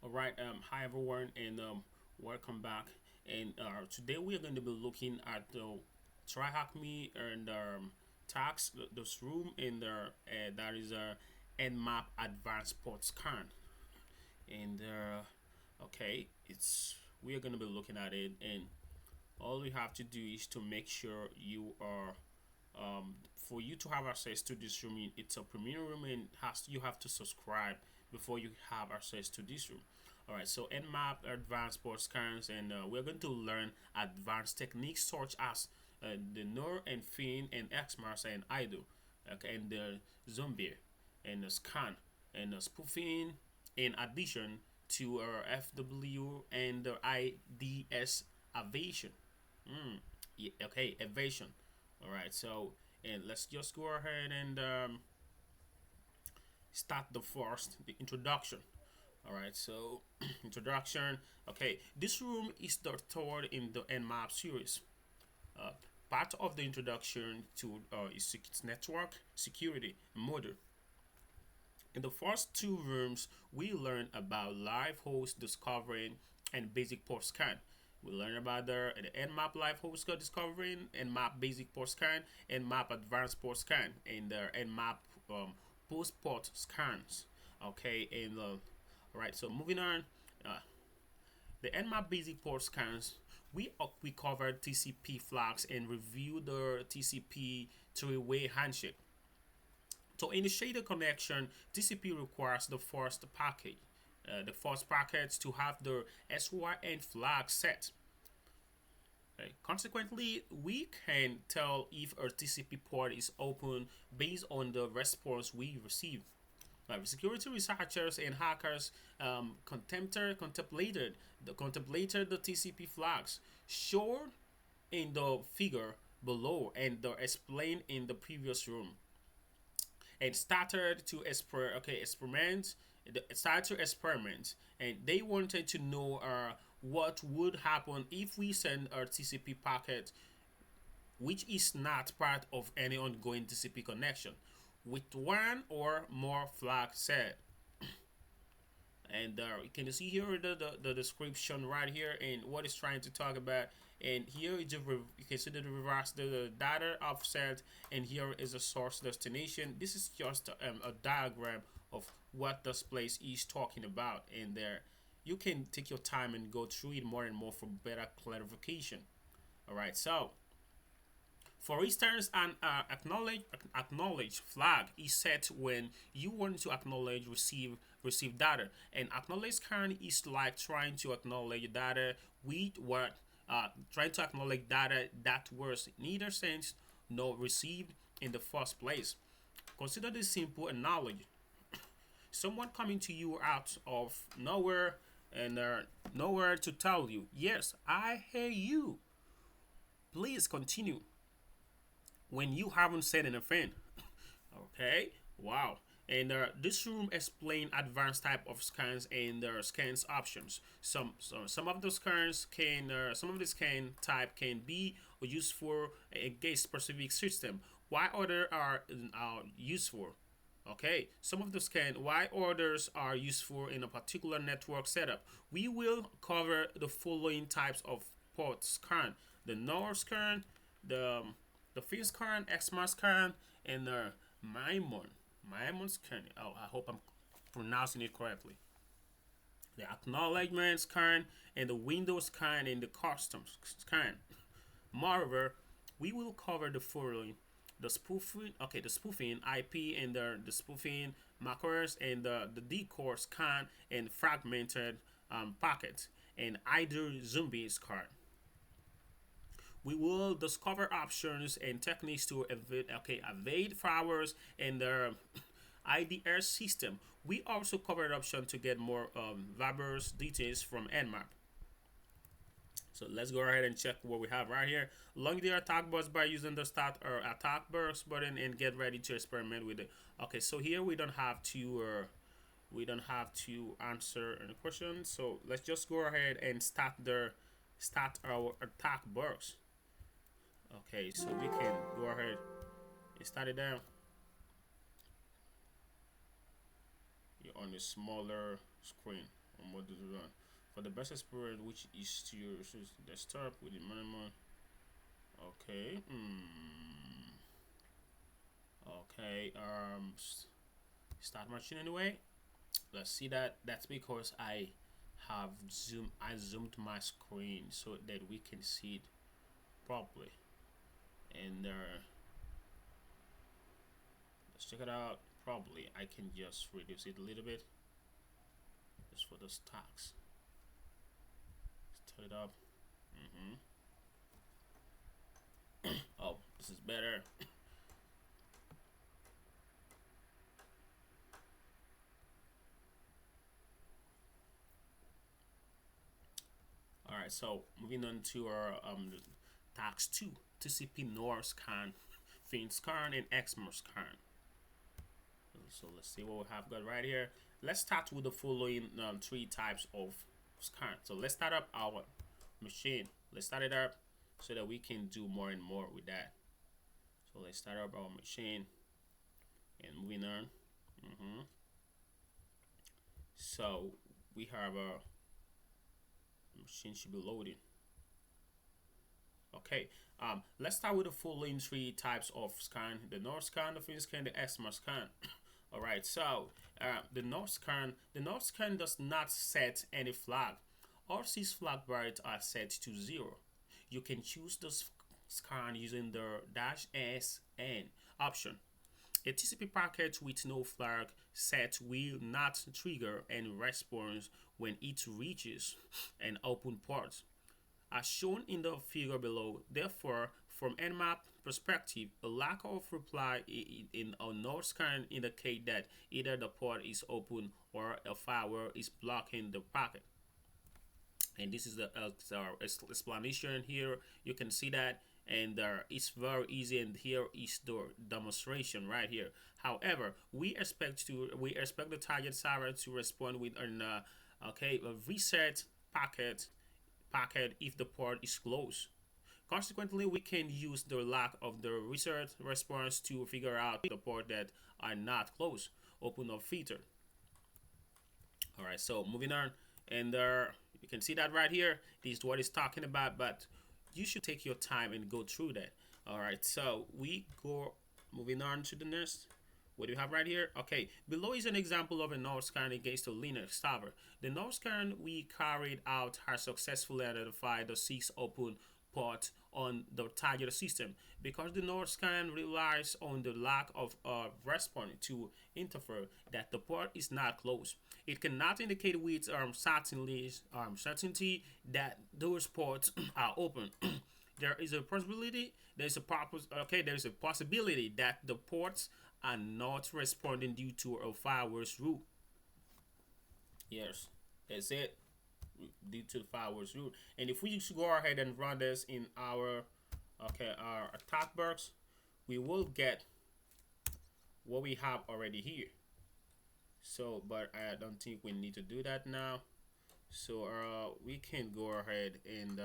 All right. Hi everyone, and welcome back. And today we are going to be looking at the TryHackMe and tax this room in the that is a Nmap Advanced Port Scan. And okay, it's we are going to be looking at it, and all you have to do is to make sure you are for you to have access to this room. It's a premium room, and has you have to subscribe before you have access to this room. All right, so Nmap Advanced Port Scans, and we're going to learn advanced techniques such as the NOR and FIN and XMARS and IDO, okay, and the zombie and the scan and the spoofing, in addition to our FW and the IDS evasion. Yeah, okay, evasion. All right, so and let's just go ahead and start the introduction. All right, so introduction. Okay, this room is the third in the Nmap series. Uh, Part of the introduction to is network security model. In the first two rooms, we learn about live host discovering and basic port scan. We learn about the Nmap live host discovering, Nmap basic port scan, Nmap advanced port scan, and the Nmap post port scans. Okay, and all right. So moving on, uh, the Nmap basic port scans. We covered TCP flags and reviewed the TCP three-way handshake. To initiate a connection, TCP requires the first packets to have the SYN flag set. Okay. Consequently, we can tell if a TCP port is open based on the response we receive. Security researchers and hackers contemplated the TCP flags shown in the figure below and explained in the previous room, and started to experiment, and they wanted to know what would happen if we send a TCP packet which is not part of any ongoing TCP connection with one or more flags set. And you can see here the description right here and what it's trying to talk about. And here is you can see the reverse the data offset, and here is a source destination. This is just a diagram of what this place is talking about, and there you can take your time and go through it more and more for better clarification. All right, so for instance, an acknowledge flag is set when you want to acknowledge receive data. And acknowledge scan is like trying to acknowledge data with what trying to acknowledge data that was neither sent nor received in the first place. Consider this simple analogy: someone coming to you out of nowhere and nowhere to tell you, "Yes, I hear you. Please continue," when you haven't said anything. Okay, wow. And this room explain advanced type of scans and scans options. Some of the scans can some of the scan type can be useful against specific system, while other are useful. Okay, some of the scan why others are useful in a particular network setup. We will cover the following types of port scan: the NOR scan, the the FIN scan, XMAR scan, and the MIMON. MIMON scan. Oh, I hope I'm pronouncing it correctly. The acknowledgement scan and the Windows scan and the custom scan. Moreover, we will cover the following: the spoofing IP and the spoofing macros and the decore scan and fragmented packets and either zombie scan. We will discover options and techniques to evade firewalls and the IDR system. We also covered option to get more verbose details from Nmap. So let's go ahead and check what we have right here. Log the attack bus by using the start or attack burst button and get ready to experiment with it. Okay, so here we don't have to answer any questions. So let's just go ahead and start our attack burst. Okay, so we can go ahead and start it down. You're on a smaller screen. what does it run? For the best experience, which is to your desktop with the minimum. Okay. Okay. Start machine anyway. Let's see that. That's because I zoomed my screen so that we can see it properly. And let's check it out properly. I can just reduce it a little bit just for the stocks. Let's turn it up. Oh, this is better. All right, so moving on to our tax 2, TCP NOR scan, fin scan, and XMR scan. So let's see what we have got right here. Let's start with the following three types of scan. So let's start up our machine. Let's start it up so that we can do more and more with that. So let's start up our machine and moving on. So we have a machine should be loading. Okay, let's start with the following three types of scan: the NOR scan, the fin scan, the XMR scan. All right, so the NOR scan does not set any flag. All six flag bytes are set to 0. You can choose the scan using the -SN option. A TCP packet with no flag set will not trigger any response when it reaches an open port, as shown in the figure below. Therefore, from Nmap perspective, a lack of reply in a NOR scan indicate that either the port is open or a firewall is blocking the packet. And this is the explanation here. You can see that, and it's very easy. And here is the demonstration right here. However, we expect the target server to respond with an a reset packet if the port is closed. Consequently, we can use the lack of the reset response to figure out the port that are not closed, open or filtered. All right, so moving on, and you can see that right here. This is what it's talking about, but you should take your time and go through that. All right, so we go moving on to the next. What do you have right here? Okay, below is an example of a NOR scan against a Linux server. The NOR scan we carried out has successfully identified the 6 open ports on the target system. Because the NOR scan relies on the lack of a response to infer that the port is not closed. It cannot indicate with certainty that those ports are open. There is a possibility. There is a possibility that the ports are not responding due to a firewall's rule. Yes, that's it. Due to the firewall's rule. And if we just go ahead and run this in our our attack box, we will get what we have already here. So, but I don't think we need to do that now. So we can go ahead and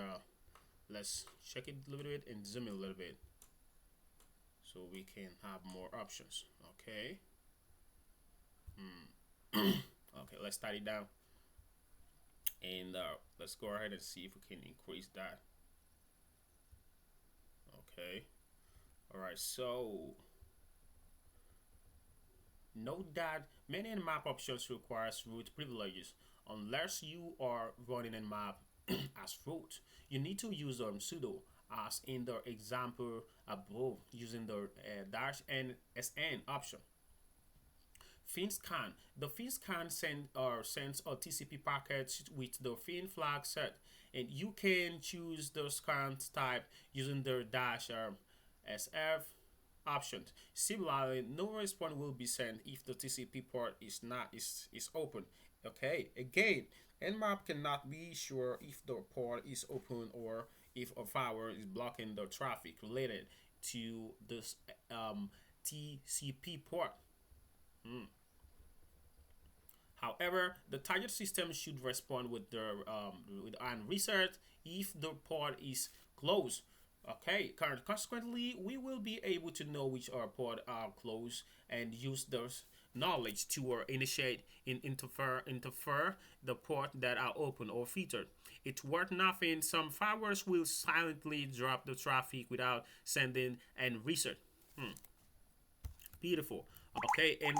let's check it a little bit and zoom in a little bit so we can have more options. Okay. Okay, let's start it down, and let's go ahead and see if we can increase that. Okay. All right, so note that many Nmap options requires root privileges. Unless you are running Nmap as root, you need to use sudo as in the example above using the -NSN option. Fin scan. The fin scan sends a TCP packet with the fin flag set, and you can choose the scan type using the -SF options. Similarly, no response will be sent if the TCP port is open. Okay, again, Nmap cannot be sure if the port is open or if a firewall is blocking the traffic related to this TCP port. However, the target system should respond with the and reset if the port is closed. Okay, consequently, we will be able to know which our port are closed and use knowledge to initiate in interfere the port that are open or filtered. It's worth nothing. Some firewalls will silently drop the traffic without sending and reset. Beautiful. Okay, and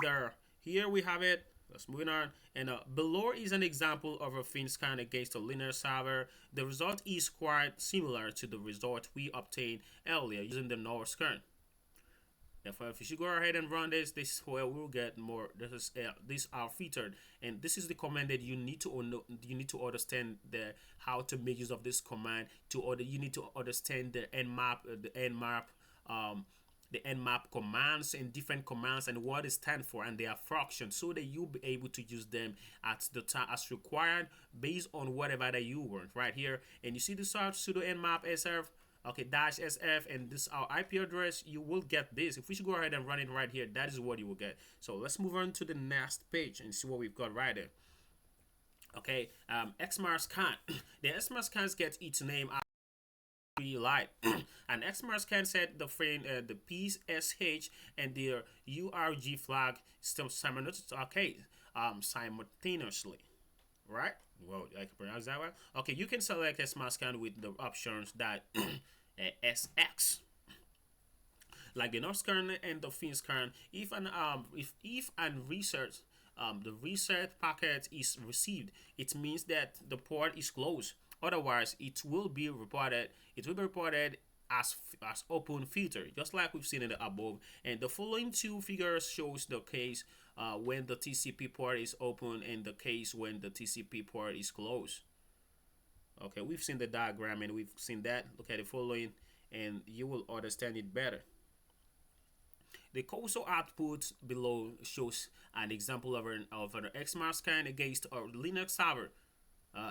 here we have it. Let's move on. And below is an example of a thin scan against a linear server. The result is quite similar to the result we obtained earlier using the North scan. Therefore, if you should go ahead and run this, this is where we'll get more. These are filtered, and this is the command that you need to understand how to make use of this command. You need to understand the Nmap commands and different commands and what it stands for and their functions, so that you'll be able to use them at the time as required based on whatever that you want right here. And you see the search sudo nmap sf, okay, -sf, and this our IP address. You will get this. If we should go ahead and run it right here, that is what you will get. So let's move on to the next page and see what we've got right there. Okay, XMAR scan. The XMAR scans get its name out light. And XMAR scan set the frame, the PSH and the URG flag simultaneously, right? Well, I can pronounce that one. Okay, you can select XMAR scan with the options that SX, like the North scan and the Fin scan. If the reset packet is received, it means that the port is closed. Otherwise, it will be reported. It will be reported as open filter, just like we've seen in the above. And the following two figures shows the case when the TCP port is open and the case when the TCP port is closed. Okay, we've seen the diagram and we've seen that. Look at the following, and you will understand it better. The console output below shows an example of an XMAR scan against a Linux server.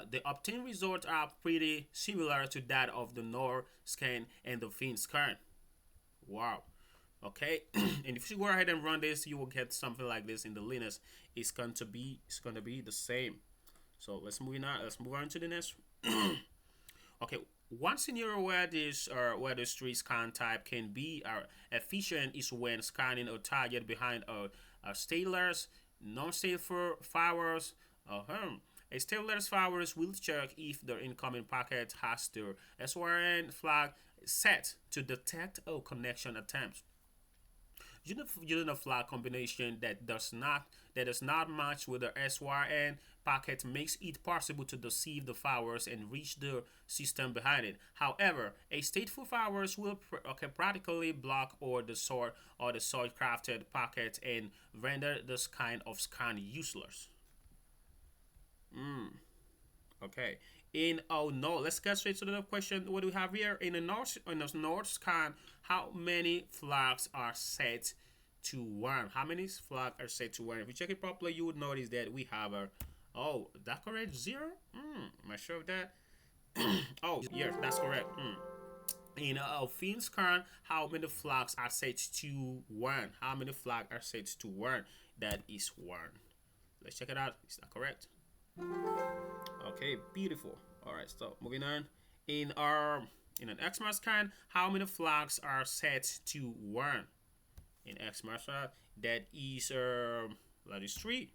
The obtained results are pretty similar to that of the Nord scan and the Fin scan. Wow. Okay, and if you go ahead and run this, you will get something like this in the Linux. It's going to be the same. So let's move on to the next. Okay, one scenario where the street scan type can be efficient is when scanning a target behind a stateless, non-stateful firewalls. A stateless firewall will check if the incoming packet has the SYN flag set to detect a connection attempt. Using a flag combination that does not match with the SYN packet makes it possible to deceive the firewalls and reach the system behind it. However, a stateful firewall will practically block or the sort crafted packet and render this kind of scan useless. Okay. Let's get straight to the question. What do we have here? In the North scan, how many flags are set to 1? How many flags are set to 1? If you check it properly, you would notice that we have that correct? 0? Am I sure of that? Oh, yes, that's correct. In a Fin scan, how many flags are set to 1? How many flags are set to 1? That is 1. Let's check it out. Is that correct? Okay, beautiful. All right, so moving on. In an XMAR scan, how many flags are set to 1? In XMAR scan, that is 3.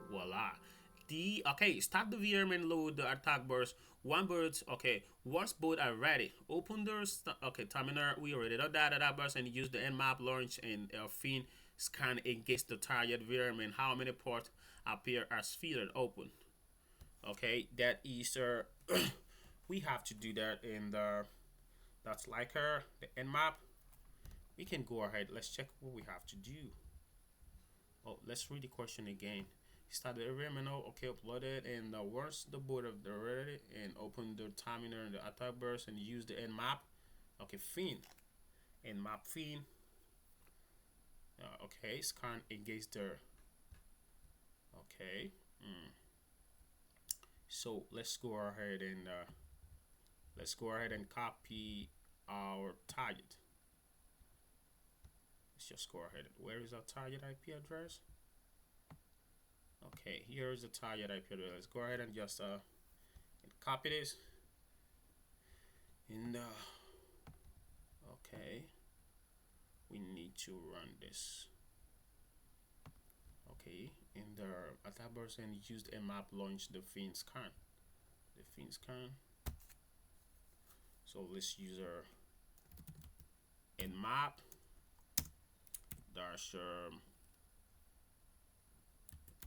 Voila. Start the VM and load the attack burst. Once both are ready, open the terminal. We already did that burst and use the Nmap launch and Fin scan against the target VM and how many ports appear as filtered open. Okay, that is we have to do that in that's like the Nmap. We can go ahead. Let's check what we have to do. Oh, let's read the question again. Start the terminal. Okay, upload it, and once the board of the ready, and open the terminal and the attack burst and use the Nmap. Okay, Fin. Nmap Fin. Okay, scan against the. Okay. So let's go ahead and copy our target. Let's just go ahead. Where is our target IP address? Okay, here is the target IP address. Let's go ahead and just copy this. And okay. we need to run this. Okay, in the attack person used Nmap launch the fin scan. The fin scan. So let's use our Nmap dash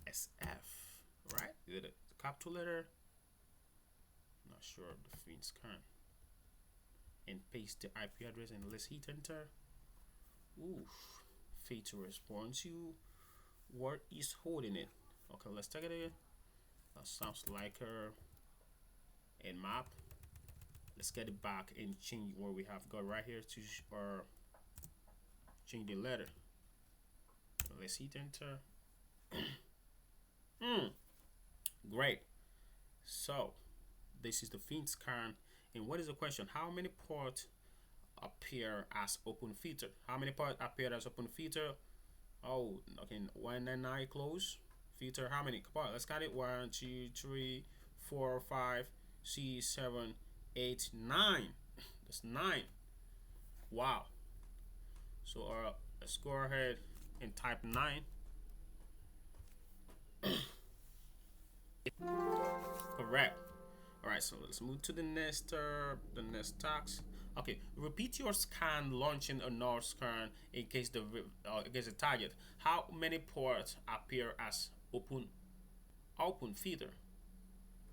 SF, right? Is it a capital letter? Not sure of the fin scan. And paste the IP address and let's hit enter. Oof, fail to respond to what is holding it. Okay, let's take it again. That sounds like a Nmap. Let's get it back and change what we have got right here to change the letter. Let's hit enter. Great. So this is the fin scan. And what is the question? How many ports appear as open filter? How many ports appear as open filter? Oh, okay. 199 close filter. How many? Come on, let's count it. 1, 2, 3, 4, 5, 6, 7, 8, 9. That's 9. Wow. So let's go ahead and type 9. Correct. All right, so let's move to the next task. Okay, repeat your scan launching another scan in case the target. How many ports appear as open filter?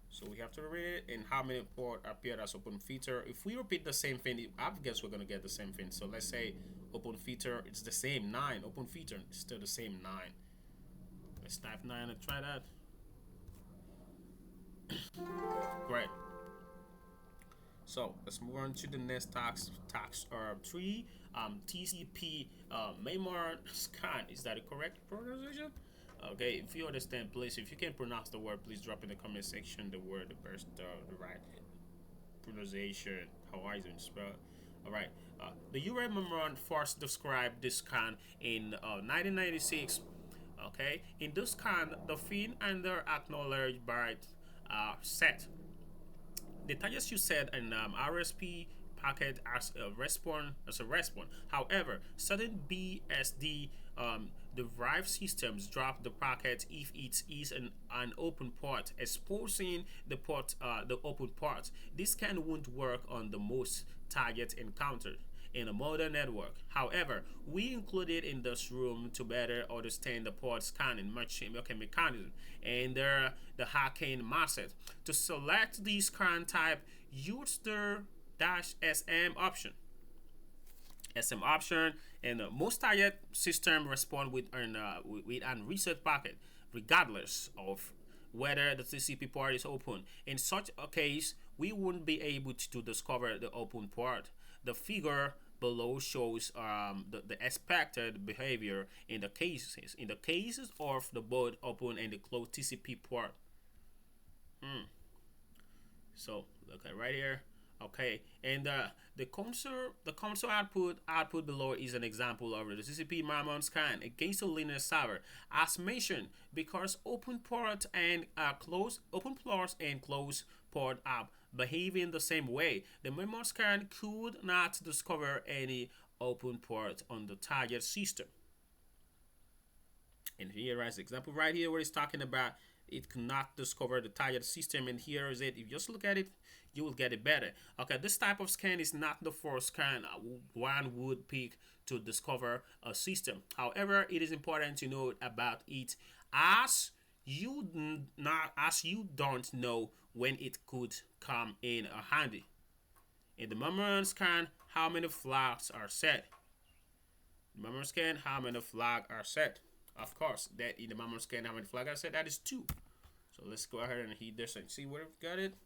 So we have to read it, and how many ports appear as open filter. If we repeat the same thing, I guess we're gonna get the same thing. So let's say open filter, it's the same 9. Open filter, it's still the same 9. Let's type 9 and try that. Great. So let's move on to the next task. Task 3. TCP memory scan. Is that a correct pronunciation? Okay. If you understand, please, if you can pronounce the word, please drop in the comment section the word, the right pronunciation, how I even spell it. All right. The UN memorandum first described this scan in 1996. Okay. In this scan, the fin and the acknowledged byte set. The targets you set an RSP packet as a response. However, certain BSD derived systems drop the packet if it is an open port, exposing the open port. This can won't work on the most targets encountered in a modern network. However, we included in this room to better understand the port scanning mechanism and the hacking method. To select the scan type, use the -SM option. SM option, and most target system respond with an reset packet, regardless of whether the TCP port is open. In such a case, we wouldn't be able to discover the open port. The figure below shows the expected behavior in the cases of the both open and the closed TCP port. So look at right here. Okay, and the console output below is an example of the TCP Mammon scan against a Linux server. As mentioned, because open port and open ports and closed port are behaving the same way, the Mammon scan could not discover any open port on the target system. And here is the example right here where it's talking about it cannot discover the target system, and here is it. If you just look at it, you will get it better. Okay, this type of scan is not the first scan one would pick to discover a system. However, it is important to note about it as you don't know when it could come in handy. In the memory scan, how many flags are set? The memory scan, how many flags are set? Of course, that in the memory scan, how many flags are set? That is 2. So let's go ahead and hit this and see where we've got it.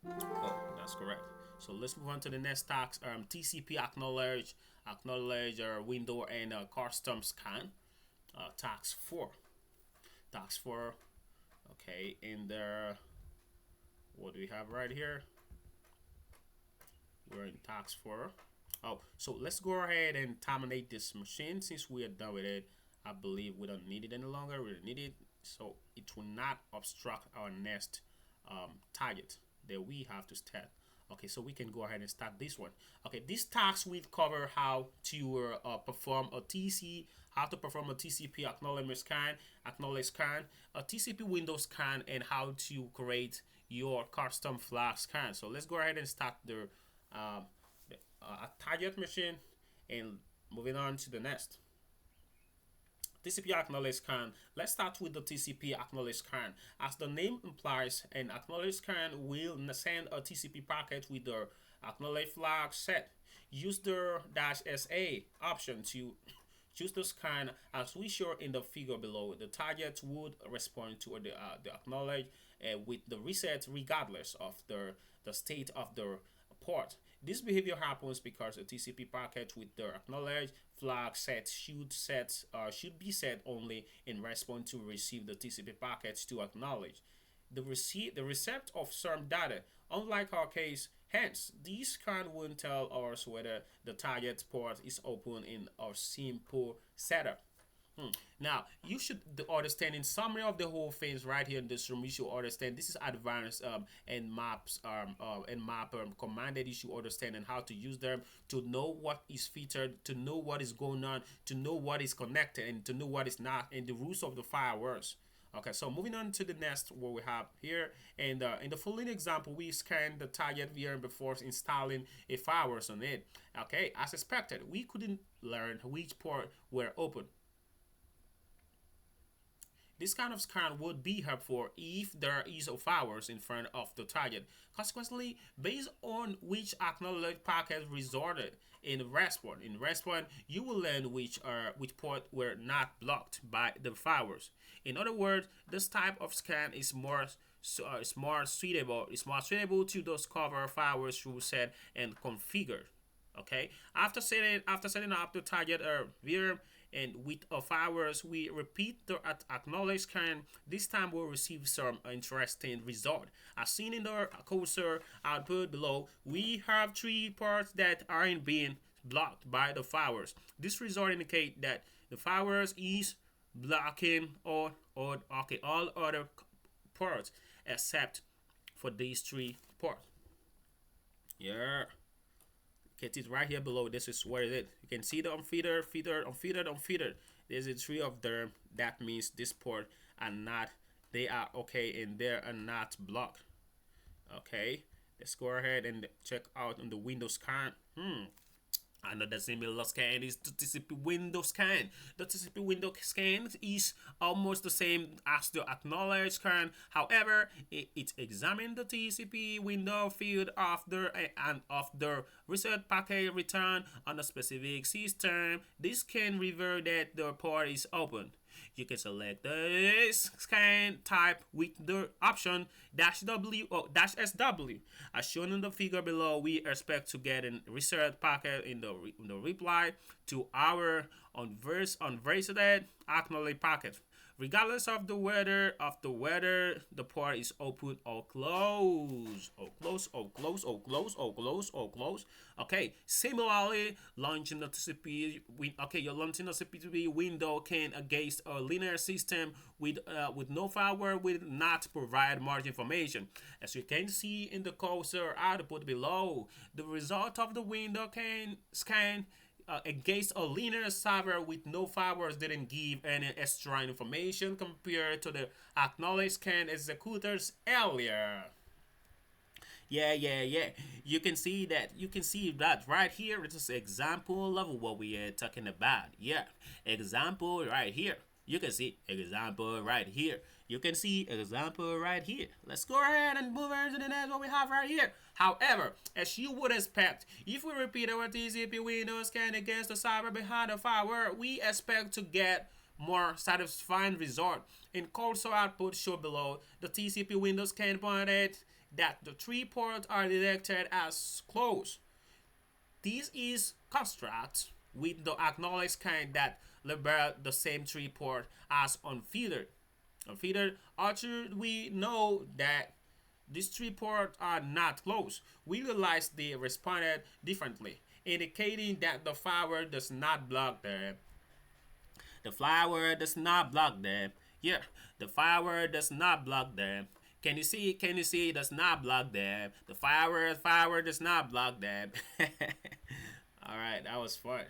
Oh, that's correct. So let's move on to the next task. TCP acknowledge window and custom scan. Task 4. Task 4. Okay, and what do we have right here? We're in task 4. Oh, so let's go ahead and terminate this machine since we are done with it. I believe we don't need it any longer. We don't need it, so it will not obstruct our next target that we have to start. Okay, so we can go ahead and start this one. Okay, this task will cover how to perform a how to perform a TCP acknowledge scan, a TCP window scan, and how to create your custom flag scan. So let's go ahead and start um, the target machine and moving on to the next. TCP acknowledge scan. Let's start with the TCP acknowledge scan. As the name implies, an acknowledge scan will send a TCP packet with the acknowledge flag set. Use the -SA option to choose the scan as we show in the figure below. The target would respond to the acknowledge with the reset regardless of the state of the port. This behavior happens because a TCP packet with the acknowledge flag set should be set only in response to receive the TCP packets to acknowledge the receipt of some data. Unlike our case, hence this scan won't tell us whether the target port is open in our simple setup. Now, you should understand in summary of the whole things right here in this room. You should understand this is advanced and maps and map command that you should understand and how to use them to know what is featured, to know what is going on, to know what is connected, and to know what is not, and the rules of the firewalls. Okay, so moving on to the next what we have here, and in the following example, we scanned the target VM before installing a firewall on it. Okay, as expected, we couldn't learn which port were open. This kind of scan would be helpful if there is a firewall in front of the target. Consequently, based on which acknowledged packet resorted in response, you will learn which port were not blocked by the firewalls. In other words, this type of scan is more suitable. It's more suitable to discover firewalls through set and configure. Okay, after setting up the target VM and with a firewalls, we repeat the acknowledge scan. This time we'll receive some interesting result. As seen in the cursor output below, we have three ports that aren't being blocked by the firewalls. This result indicate that the firewalls is blocking all other ports except for these three ports. Yeah. Get it right here below. This is where it is. You can see the unfeeder, unfeeder. There's a three of them. That means this port are not, they are okay and they are not blocked. Okay, let's go ahead and check out on the Windows scan. Another similar scan is the TCP window scan. The TCP window scan is almost the same as the acknowledge scan. However, it examines the TCP window field after and of the reset packet return on a specific system. This can reveal that the port is open. You can select the scan type with the option -W or -SW. As shown in the figure below, we expect to get a reset packet in the reply to our unverified acknowledged packet, regardless of the whether the port is open or closed, Okay. Similarly, launching the TCP, you're launching the TCP window can against a linear system with no firewall will not provide much information. As you can see in the cursor output below, the result of the window can scan against a linear server with no firewalls didn't give any extra information compared to the acknowledged scan executors earlier. Yeah. You can see that right here. It is an example of what we are talking about. Yeah, example right here. You can see example right here. You can see example right here. Let's go ahead and move on to the next what we have right here. However, as you would expect, if we repeat our TCP window scan against the server behind the firewall, we expect to get more satisfying result. In cursor output shown below, the TCP window scan pointed that the three ports are detected as closed. This is construct with the acknowledged kind that label the same three port as unfeathered. After we know that these three ports are not closed, we realize they responded differently, indicating that the firewall does not block them. The firewall does not block them. Yeah, the firewall does not block them. Can you see? Can you see? It does not block them. The firewall does not block them. All right, that was fun.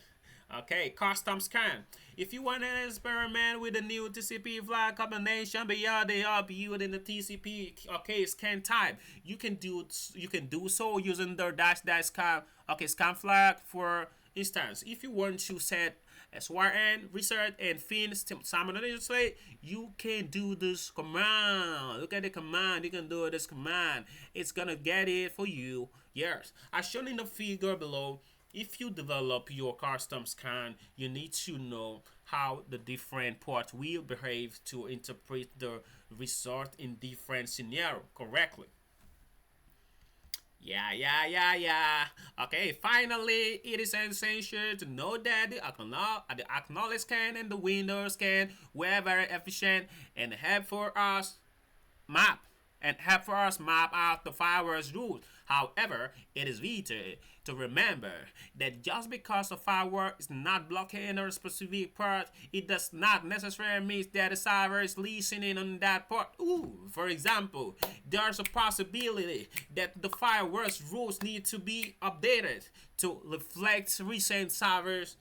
Okay, custom scan. If you want to experiment with the new TCP flag combination beyond the built in the TCP scan type, you can do so using the dash scan scan flag. For instance, if you want to set SYN, research, and fin simultaneously, you can do this command. Look at the command. You can do this command. It's gonna get it for you. Yes, as shown in the figure below. If you develop your custom scan, you need to know how the different ports will behave to interpret the result in different scenarios correctly. Yeah. Okay, finally, it is essential to know that the acknowledge scan and the Windows scan were very efficient and map help for us map out the firewall's rules. However, it is vital to remember that just because the firewall is not blocking a specific port, it does not necessarily mean that the server is listening on that port. For example, there's a possibility that the firewall's rules need to be updated to reflect recent service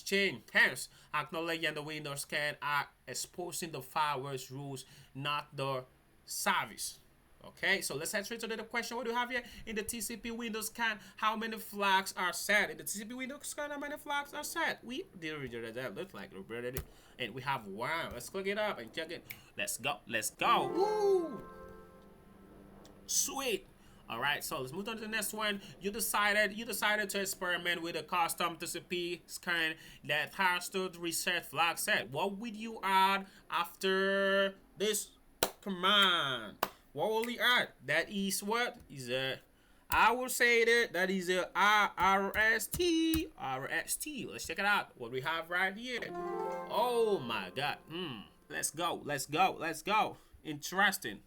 change. Hence, acknowledging the Windows scan are exposing the firewall's rules, not the service. Okay, so let's head straight to the question. What do you have here in the TCP Windows scan? How many flags are set in the TCP Windows scan? How many flags are set? We did that. Looks like we're ready, and we have one. Let's click it up and check it. Let's go. Woo! Sweet. All right, so let's move on to the next one. You decided to experiment with a custom TCP scan that has to reset flag set. What would you add after this command? What will we add? That is what is I will say that is a RST. Let's check it out. What we have right here. Oh my god. Let's go. Interesting.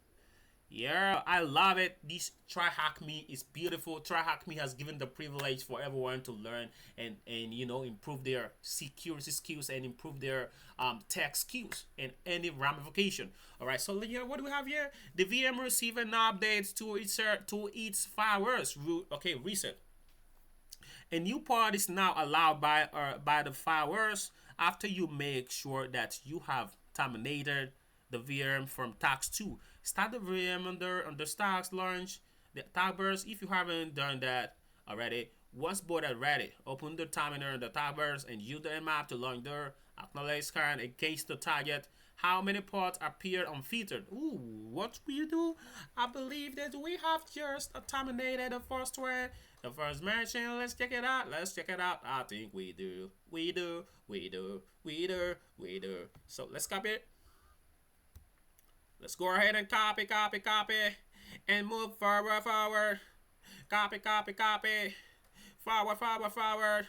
Yeah, I love it. This TryHackMe is beautiful. TryHackMe has given the privilege for everyone to learn and improve their security skills and improve their tech skills and any ramification. All right, so here what do we have here? The VM receiving updates to its firewalls. Reset. A new part is now allowed by the firewalls after you make sure that you have terminated the VM from task 2. Start the VM under stacks, launch the tabbers. If you haven't done that already, once both are ready, open the terminal and the tabbers and use the Nmap to launch the acknowledge scan in case the target. How many ports appear unfiltered? What we do? I believe that we have just terminated the first one. The first mention. Let's check it out. I think we do. So let's copy it. Let's go ahead and copy, and move forward. Copy. Forward.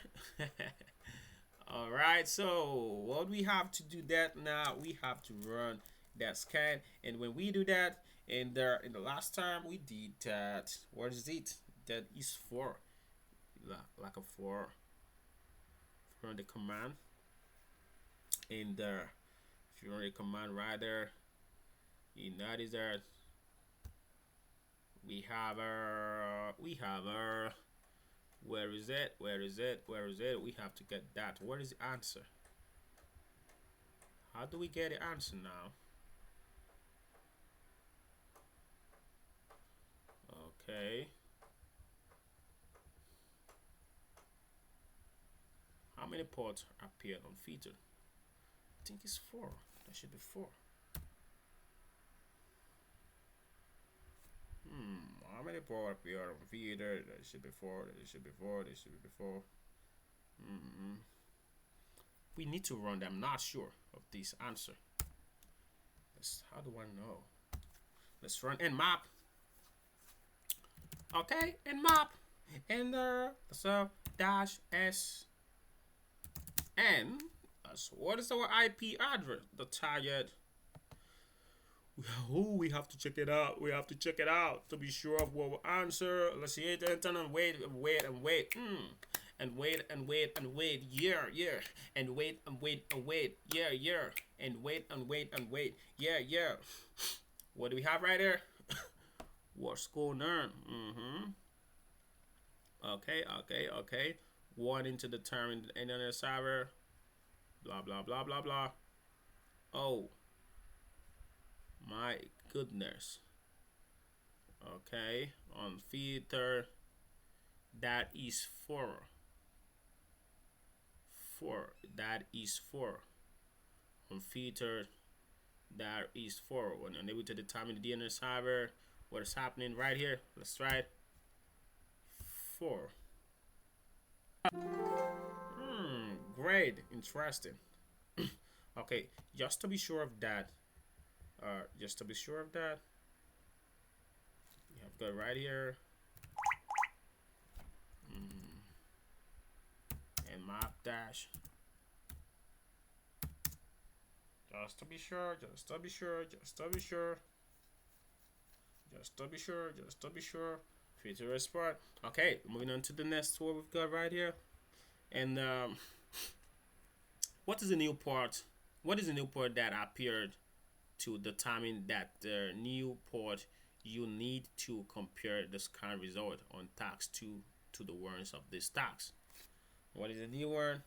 All right, so what we have to do that now, we have to run that scan, and when we do that, in the last time we did that, what is it? That is 4, like a 4 from the command, and if you run the command right there. You notice that we have our where is it? We have to get that. What is the answer? How do we get the answer now? Okay. How many ports appear on feature? I think it's 4. That should be 4. How many ports appear on feeder? There should be 4. We need to run them. I'm not sure of this answer. How do I know? Let's run Nmap. Okay, Nmap. Enter so dash s n. So what is our IP address? The target. We have to check it out. To be sure of what we'll answer. Let's see it. Enter and wait. And wait. Yeah. And wait. And wait. Yeah. And wait. Yeah. What do we have right there? What's going on? Okay. Wanting to determine the internet server. Blah blah blah blah blah. Oh my goodness. Okay, on filter that is that is 4 on filter that is 4 when unable to determine the DNS server. What is happening right here? Let's try it. 4. Great, interesting. Okay, just to be sure of that, you have got right here and map dash. Just to be sure. Future export. Okay, moving on to the next one we've got right here. And what is the new port? What is the new port that appeared to determine that the new port you need to compare the scan result on tax 2 to the ones of this tax? What is the new one?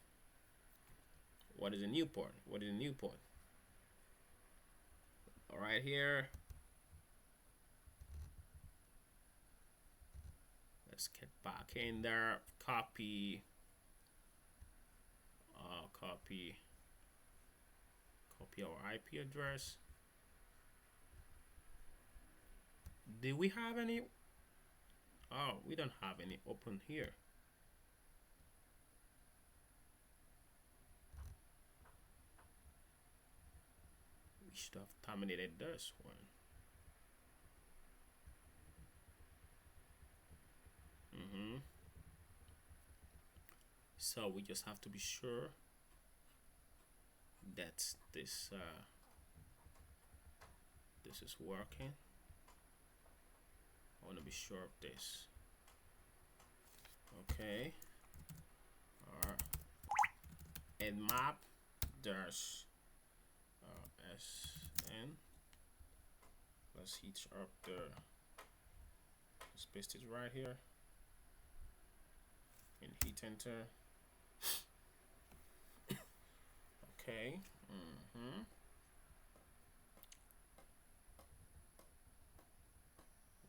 What is the new port? All right, here. Let's get back in there. Copy our IP address. Do we have any? Oh, we don't have any open here. We should have terminated this one. So we just have to be sure that this is working. I want to be sure of this. Okay. Nmap dash sn. Let's hit up let's paste it right here and hit enter. Okay.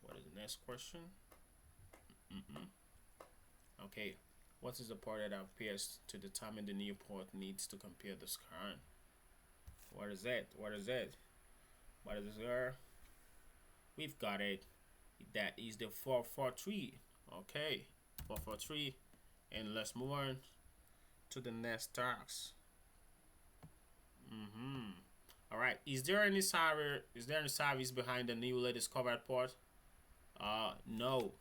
What is the next question? Okay. What is the part that appears to determine the new port needs to compare the scan? What is it? There? We've got it. That is the 443. Okay. 443. And let's move on to the next task. All right. Is there any service behind the newly discovered port? No.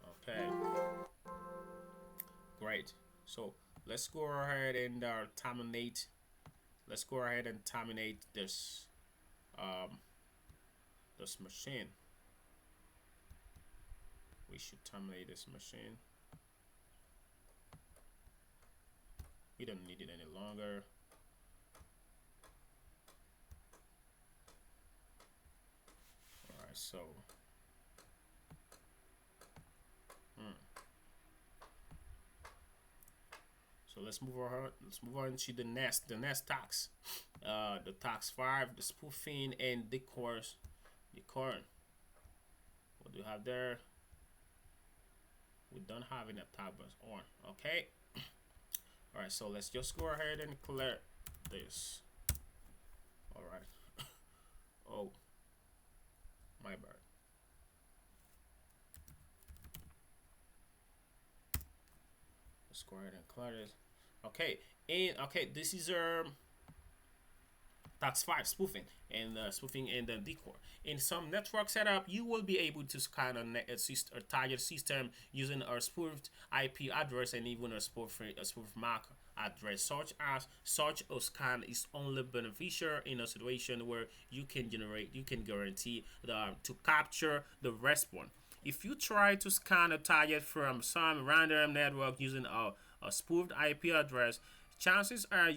Okay. Great. So let's go ahead and terminate. Let's go ahead and terminate this this machine. We should terminate this machine. We don't need it any longer. Alright, so so let's move on to the next tax. The tax 5, the spoofing and decor. What do you have there? We don't have any tabbers on. Okay. All right, so let's just go ahead and clear this. All right. Oh, my bad. Let's go ahead and clear this. Okay, and okay, this is tax 5 spoofing and the decor. In some network setup, you will be able to scan a target system using a spoofed IP address and even a spoofed MAC address. Such a scan is only beneficial in a situation where you can guarantee to capture the response. If you try to scan a target from some random network using a spoofed IP address, chances are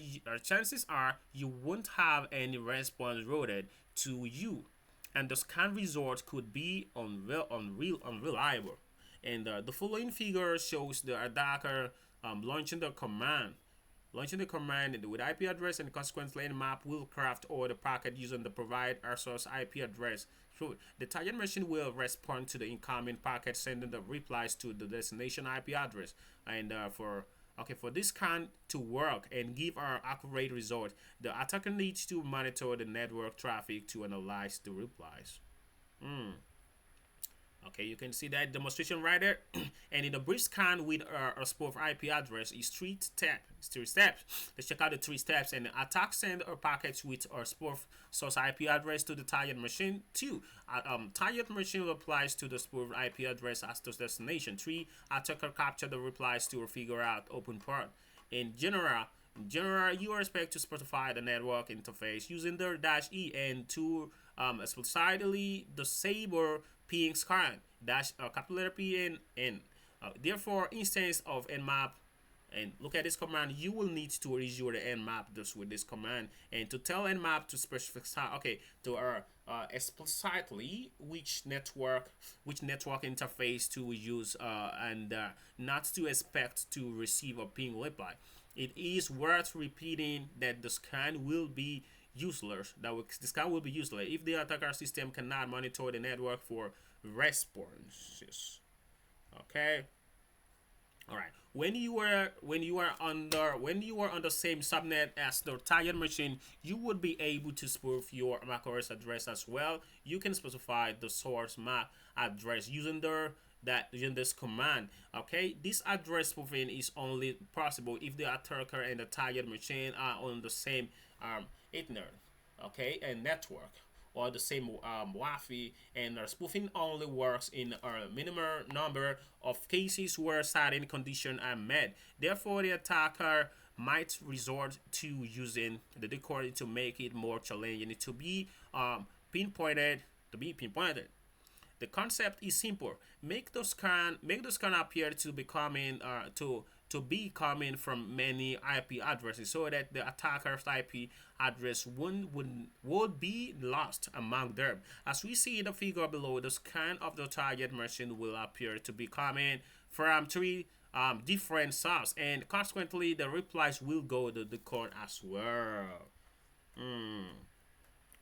you won't have any response routed to you, and the scan result could be unreliable. And the following figure shows the attacker launching the command. Launching the command with IP address, and consequently Nmap will craft or the packet using the provide source IP address. So the target machine will respond to the incoming packet, sending the replies to the destination IP address. And for this scan to work and give our accurate result, the attacker needs to monitor the network traffic to analyze the replies. Okay, you can see that demonstration right there. And in the brief scan with a spoof IP address is three steps. Let's check out the 3 steps. And the attack send a packet with a spoof source IP address to the target machine. 2, target machine replies to the spoof IP address as the destination. 3, attacker capture the replies to figure out open port. In general, you are expected to specify the network interface using the -E and to explicitly disable ping scan capital letter P and N. Therefore, instance of Nmap, and look at this command, you will need to reuse the Nmap with this command, and to tell Nmap to specify, to explicitly which network interface to use, and not to expect to receive a ping reply. It is worth repeating that the scan will be useless. The scan will be useless if the attacker system cannot monitor the network for responses. Okay. All right. When you are on the same subnet as the target machine, you would be able to spoof your MAC OS address as well. You can specify the source MAC address using this command. Okay, this address spoofing is only possible if the attacker and the target machine are on the same internet, and network, or the same Wi-Fi, and spoofing only works in a minimal number of cases where certain conditions are met. Therefore, the attacker might resort to using the decoder to make it more challenging to be pinpointed. The concept is simple. Make the scan appear to be coming from many IP addresses, so that the attacker's IP address would be lost among them. As we see in the figure below, the scan of the target machine will appear to be coming from 3 different sources, and consequently the replies will go to the code as well.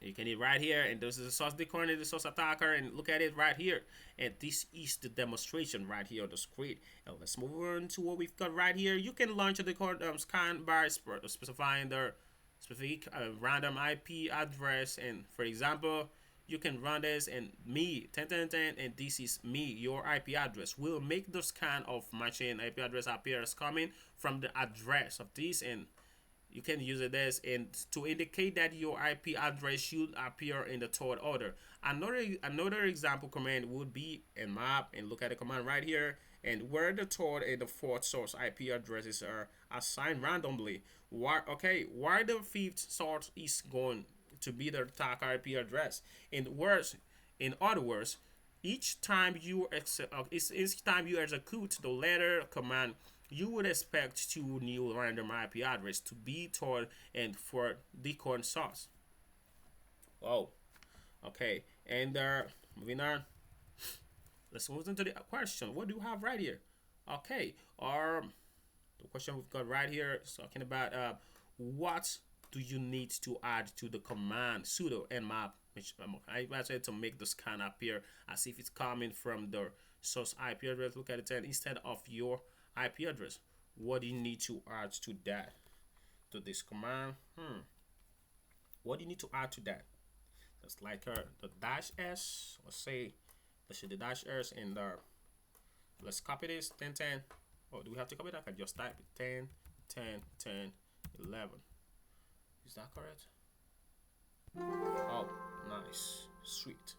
You can hit right here, and this is the source decoder and the source attacker, and look at it right here. And this is the demonstration right here on the screen. And let's move on to what we've got right here. You can launch a decoder scan by specifying the specific random IP address, and for example, you can run this, and me 101010, and this is me, your IP address will make the scan of machine IP address appear as coming from the address of this, and you can use this and to indicate that your IP address should appear in the third order. Another example command would be nmap, and look at the command right here, and where the third and the fourth source IP addresses are assigned randomly. While the fifth source is going to be the attacker IP address. In other words, each time you execute the letter command, you would expect 2 new random IP address to be stored and for the current source. Oh, okay. And moving on, let's move into the question. What do you have right here? Okay, the question we've got right here is talking about what do you need to add to the command sudo nmap, which I said to make the scan appear as if it's coming from the source IP address. Look at it, and instead of your IP address, what do you need to add to that, to this command? What do you need to add to that? That's like the -s. Let's say the -s, and let's copy this 1010. Oh, do we have to copy that? I can just type it 10 10 10 11. Is that correct? Oh, nice, sweet.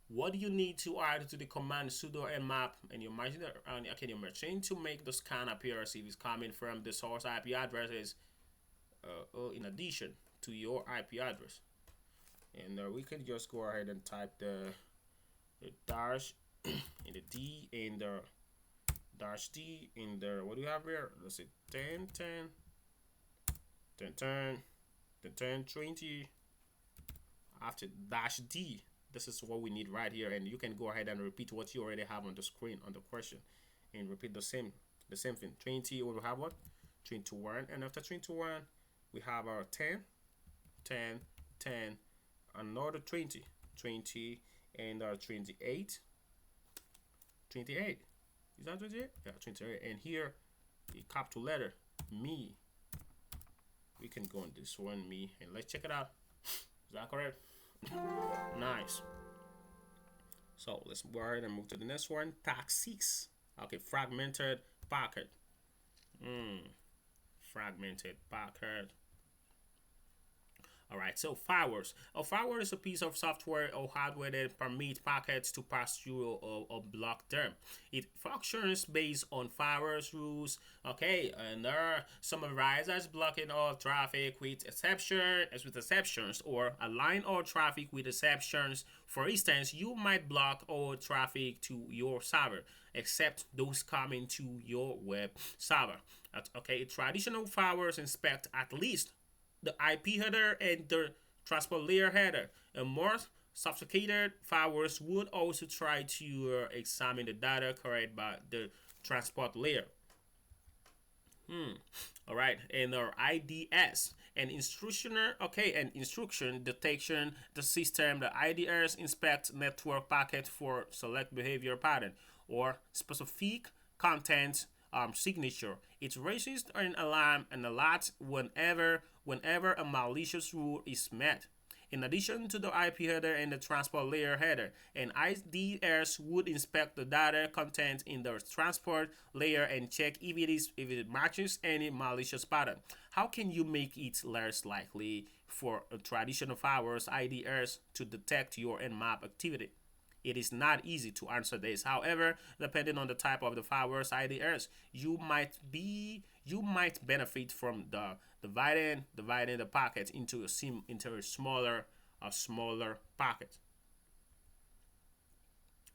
What do you need to add to the command sudo nmap and your machine to make the scan appear as if it's coming from the source IP addresses, in addition to your IP address? And we can just go ahead and type the dash and the D and the dash D in there. What do you have here? Let's say 10 10 10 10 10 10 20 after dash D. This is what we need right here, and you can go ahead and repeat what you already have on the screen on the question, and repeat the same thing. 20, we will have what? 21, and after 21, we have our 10, 10, 10, another 20, 20, and our 28, 28. Is that 28? Yeah, 28. And here, the capital letter, me. We can go on this one, me, and let's check it out. Is that correct? Nice. So let's go ahead and move to the next one. Tag 6. Okay, fragmented packet. Fragmented packet. All right, so firewalls. A firewall is a piece of software or hardware that permits packets to pass through or block them. It functions based on firewalls rules. Okay, and there are summarized as blocking all traffic with exceptions, or align all traffic with exceptions. For instance, you might block all traffic to your server, except those coming to your web server. Okay, traditional firewalls inspect at least the IP header and the transport layer header. And more sophisticated firewalls would also try to examine the data carried by the transport layer. All right, and our IDS and instruction detection. The system, the IDS inspect network packet for select behavior pattern or specific content signature. It raises an alarm and alerts whenever a malicious rule is met. In addition to the IP header and the transport layer header, an IDS would inspect the data content in the transport layer and check if it matches any malicious pattern. How can you make it less likely for a traditional firewall's IDS to detect your Nmap activity? It is not easy to answer this. However, depending on the type of the firewall's IDS, you might benefit from the dividing the packet into a smaller packet.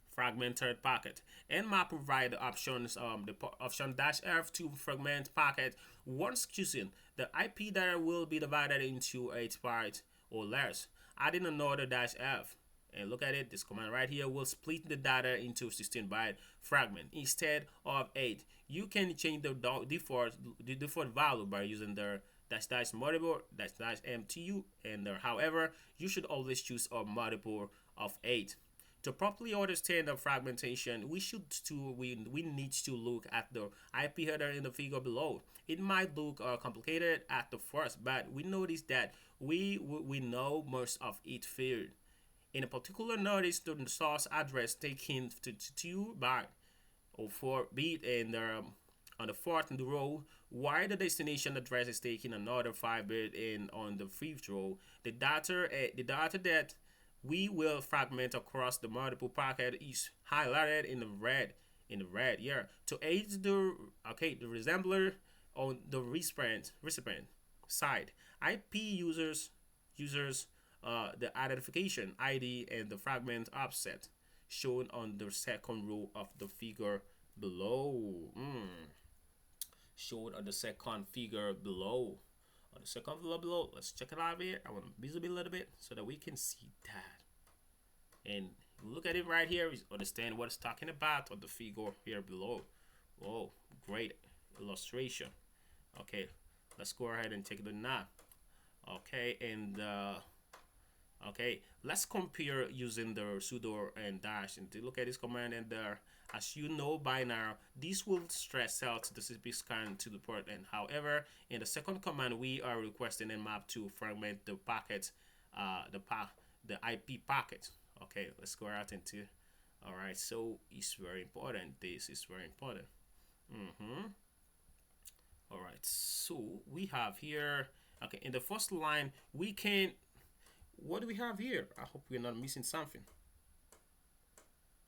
Fragmented packet. Nmap provide the options the option -F to fragment packet. Once chosen, the IP data will be divided into 8 parts or less. Adding another -F. And look at it, this command right here will split the data into 16-byte fragment instead of 8. You can change the default value by using the multiple -MTU, and however, you should always choose a multiple of 8. To properly understand the fragmentation, we need to look at the IP header in the figure below. It might look complicated at the first, but we notice that we know most of it field. In a particular, notice the source address taken to 2 byte or 4 bit, and on the fourth in the row, while the destination address is taking another 5 bit, and on the fifth row, the data that we will fragment across the multiple packet is highlighted in the red. Here to aid the resembler on the recipient side. IP users the identification ID and the fragment offset shown on the second row of the figure below. Shown on the second figure below. On the second figure below, let's check it out here. I want to zoom in a little bit so that we can see that. And look at it right here. We understand what it's talking about on the figure here below. Whoa, great illustration. Okay, let's go ahead and take the now. Okay, and okay, let's compare using the sudo and dash, and to look at this command, and as you know by now, this will stress out the CCP scan to the port. And however, in the second command, we are requesting Nmap to fragment the packet, the IP packet. Okay, let's go out into. All right, so it's very important. This is very important. All right, so we have here. Okay, in the first line, we can. What do we have here? I hope we're not missing something.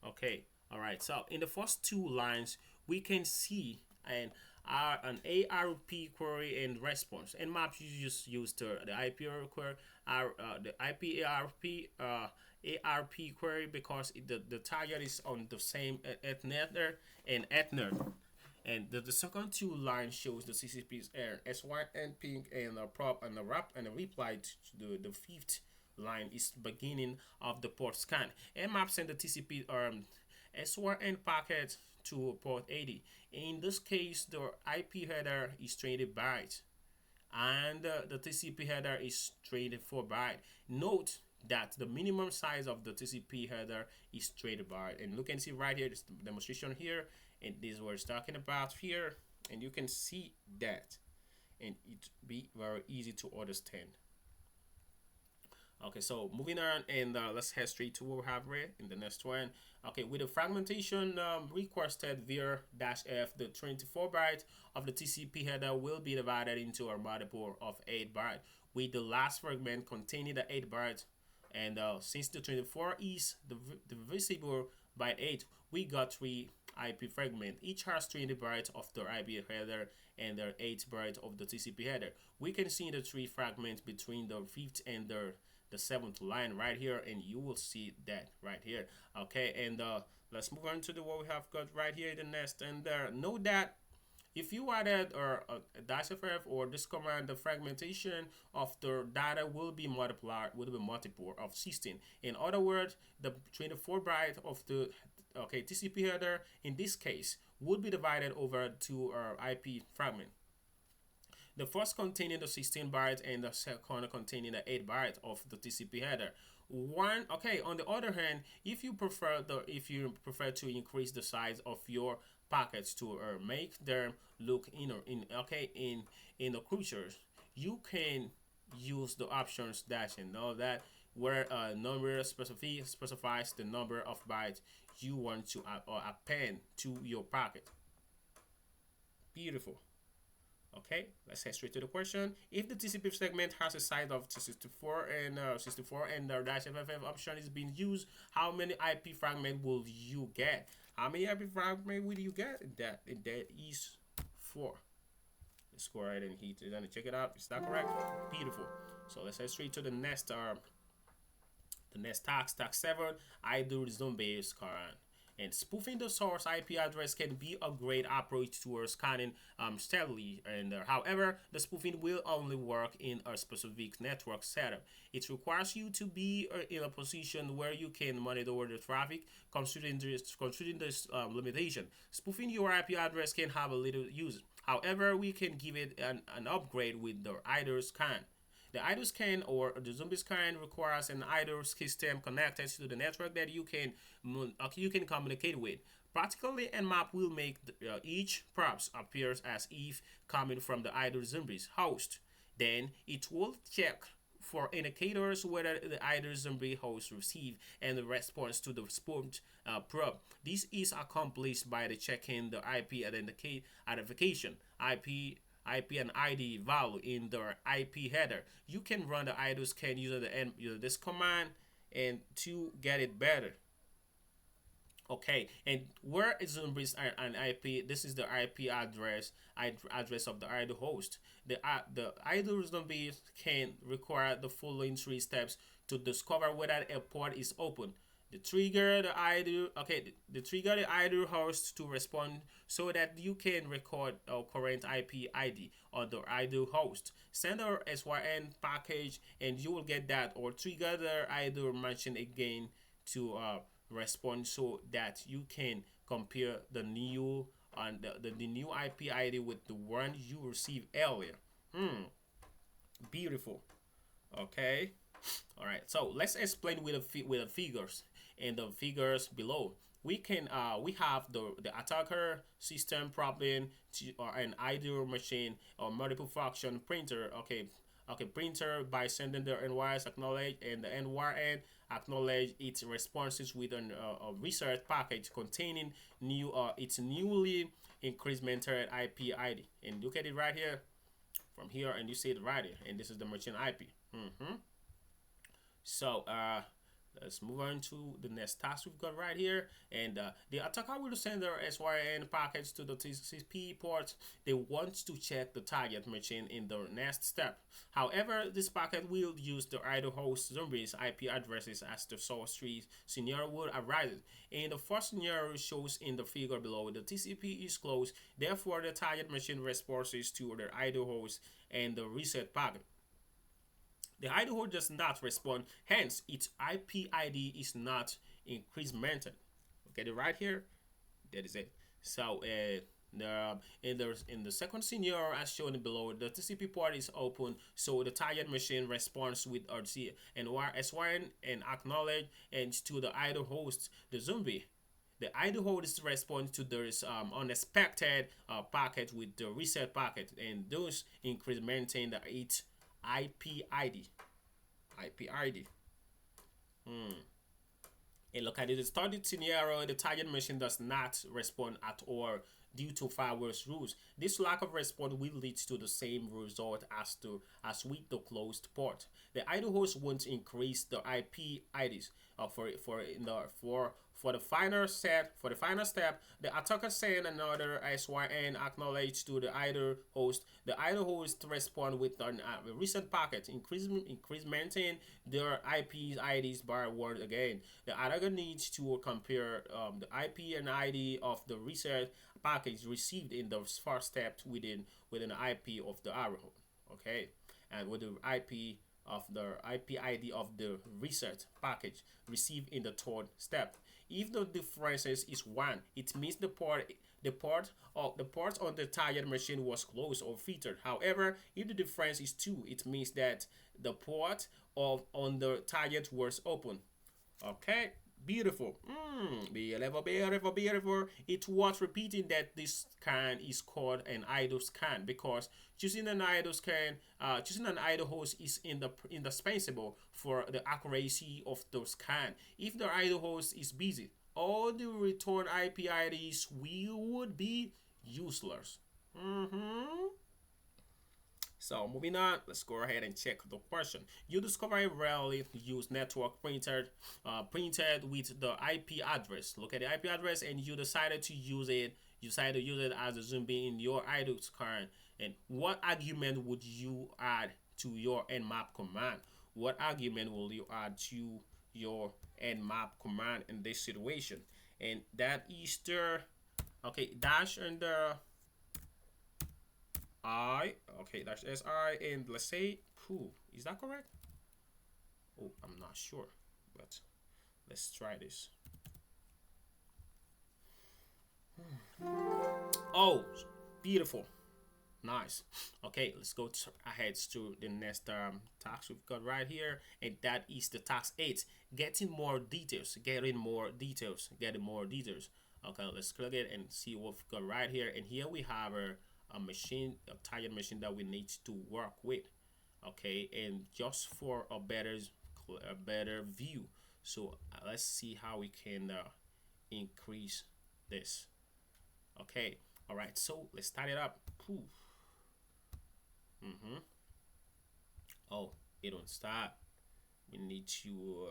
Okay, all right. So in the first 2 lines, we can see an ARP query and response. Nmap just used the IP query, the IP ARP query because the target is on the same ether and ether. And the second 2 lines shows the CCP's error, SY and ping, and a prop and a wrap and a reply to the fifth line is beginning of the port scan. Nmap send the TCP SYN packet to port 80. In this case, the IP header is 20 bytes and the TCP header is 24 byte. Note that the minimum size of the TCP header is 20 byte, and look and see right here, this demonstration here, and this is what it's talking about here, and you can see that, and it be very easy to understand. Okay, so moving on, and let's head straight to what we have read in the next one. Okay, with the fragmentation requested via -f, the 24 byte of the TCP header will be divided into a multiple of 8 byte, with the last fragment containing the 8 bytes. And since the 24 is divisible by 8, we got 3 IP fragments. Each has 20 bytes of the IP header and the 8 bytes of the TCP header. We can see the 3 fragments between the 5th and the 7th line right here, and you will see that right here. Okay, and let's move on to the what we have got right here in the next. And know that if you added or a dash ff or this command, the fragmentation of the data will be multiplied with a multiple of 16. In other words, the 24 byte of the TCP header in this case would be divided over to our IP fragment. The first containing the 16 bytes and the second containing the 8 bytes of the TCP header. One, okay, on the other hand, if you prefer to increase the size of your packets to make them look in the crucials, you can use the options dash and all that, where a number specifies the number of bytes you want to append to your packet. Beautiful. Okay, let's head straight to the question. If the TCP segment has a size of 64 and the -FFF option is being used, how many IP fragments will you get? How many IP fragments will you get? That is 4. Let's go ahead and hit it and check it out. Is that correct? Beautiful. So let's head straight to the next task 7. I do zombies current. And spoofing the source IP address can be a great approach towards scanning steadily. And however, the spoofing will only work in a specific network setup. It requires you to be in a position where you can monitor the traffic. Considering this limitation, spoofing your IP address can have a little use. However, we can give it an upgrade with the IDO scan. The IDO scan or the zombie scan requires an IDO system connected to the network that you can communicate with. Practically, Nmap will make each props appears as if coming from the IDO zombie's host. Then it will check for indicators whether the IDO zombie host receive and the response to the spoofed probe. This is accomplished by the checking the IP identification, IP and ID value in the IP header. You can run the IDO scan using this command and to get it better. Okay, and where is an IP? This is the IP address of the IDO host. The IDO zombie can require the following 3 steps to discover whether a port is open. The trigger the IDO host to respond so that you can record our current IP ID on the IDO host. Send our SYN package and you will get that, or trigger the IDO machine again to respond so that you can compare the new the new IP ID with the one you received earlier. Beautiful. Okay. All right. So let's explain with the figures. In the figures below, we have the attacker system problem or an idle machine or multiple function printer. Printer by sending the NYS acknowledge, and the NYN acknowledge its responses with a research package containing its newly incremented IP ID. And look at it right here, from here, and you see it right here, and this is the machine IP. So let's move on to the next task we've got right here. And the attacker will send their SYN package to the TCP port. They want to check the target machine in the next step. However, this packet will use the IDO host zombies IP addresses as the source tree scenario would arise. And the first scenario shows in the figure below. The TCP is closed, therefore the target machine responds to the IDO host and the reset packet. The idle host does not respond, hence its IP ID is not incremented. Get it right here? That is it. So in the second scenario as shown below, the TCP port is open, so the target machine responds with RC and SYN and acknowledge and to the idle host, the zombie. The idle host responds to this unexpected packet with the reset packet, and those incrementing the its IP ID. IP ID. And look at it, the started scenario, the target machine does not respond at all due to firewall's rules. This lack of response will lead to the same result as with the closed port. The idle host won't increase the IP IDs. For the final step, the attacker send another SYN acknowledge to the idle host. The idle host respond with a recent packet, increasing their IP IDs by word again. The attacker needs to compare the IP and ID of the reset package received in the first step within the IP of the arrow. Okay, and with the IP ID of the reset package received in the third step. If the differences is one, it means the port on the target machine was closed or filtered. However, if the difference is two, it means that the port of on the target was open. Okay, beautiful. Beautiful. It was repeating that this scan is called an idle scan because choosing an idle host is indispensable for the accuracy of the scan. If the idle host is busy, all the return IP IDs would be useless. So moving on, let's go ahead and check the question. You discover a rarely used network printed with the IP address. Look at the IP address, and you decided to use it. You decided to use it as a zombie in your idle scan. And what argument would you add to your nmap command? What argument will you add to your nmap command in this situation? And that is the dash and the I, okay, that's SI, and let's say, is that correct? Oh, I'm not sure, but let's try this. Oh, beautiful, nice. Okay, let's go ahead to the next task we've got right here, and that is the task 8, getting more details. Okay, let's click it and see what we've got right here, and here we have a target machine that we need to work with. Okay, and just for a better view, so let's see how we can increase this. Okay, all right, so let's start it up. Oh, it don't start. We need to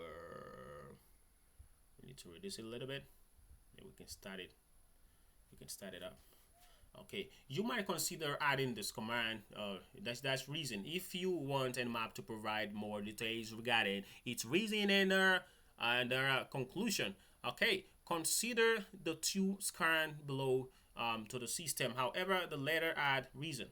reduce it a little bit, and we can start it up. Okay, you might consider adding this command. That's reason. If you want Nmap to provide more details regarding its reason and conclusion. Okay, consider the two scan below to the system. However, the letter add reason.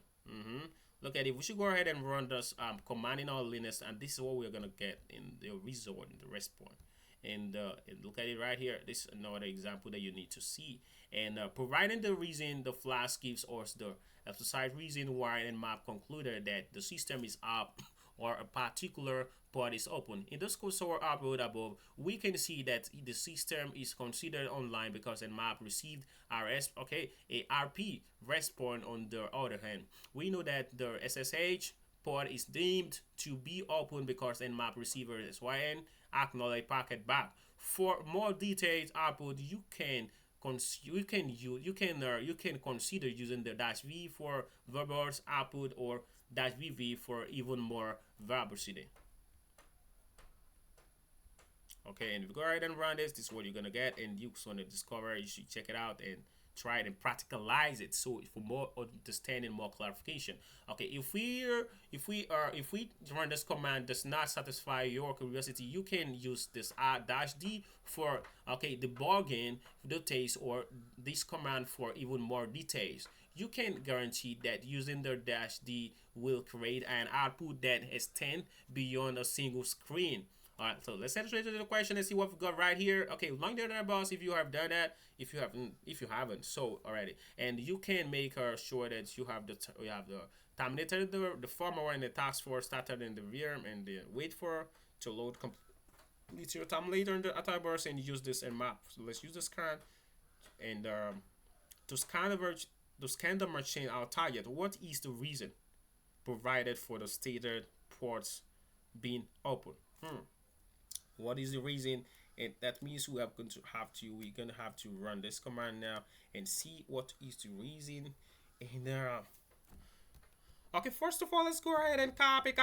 Look at it. We should go ahead and run this command in our Linux, and this is what we're gonna get in the result, in the response. And look at it right here. This is another example that you need to see. And providing the reason, the flash gives us the exercise reason why Nmap concluded that the system is up or a particular port is open. In this cursor upload above, we can see that the system is considered online because Nmap received a RP response. On the other hand, we know that the SSH port is deemed to be open because Nmap receiver SYN acknowledge packet back. For more detailed output, you can consider using the -v for verbose output or -vv for even more verbosity. Okay, and if you go ahead and run this is what you're gonna get, and you're gonna discover. You should check it out and try it and practicalize it, so for more understanding, more clarification. Okay, if we run this command does not satisfy your curiosity, you can use this dash d for, okay, the bargain details, or this command for even more details. You can guarantee that using the dash d will create an output that extends beyond a single screen. All right, so let's head straight to the question and see what we've got right here. Okay, long there, boss. If you have done that, if you haven't, so already, and you can make sure that you have the terminated the former and the task force started in the VM, and wait for to load complete your time later in the attack burst, and use this Nmap. So let's use the scan and to scan the machine our target. What is the reason provided for the stated ports being open? What is the reason? And that means we're gonna have to run this command now and see what is the reason. And okay, first of all, let's go ahead and copy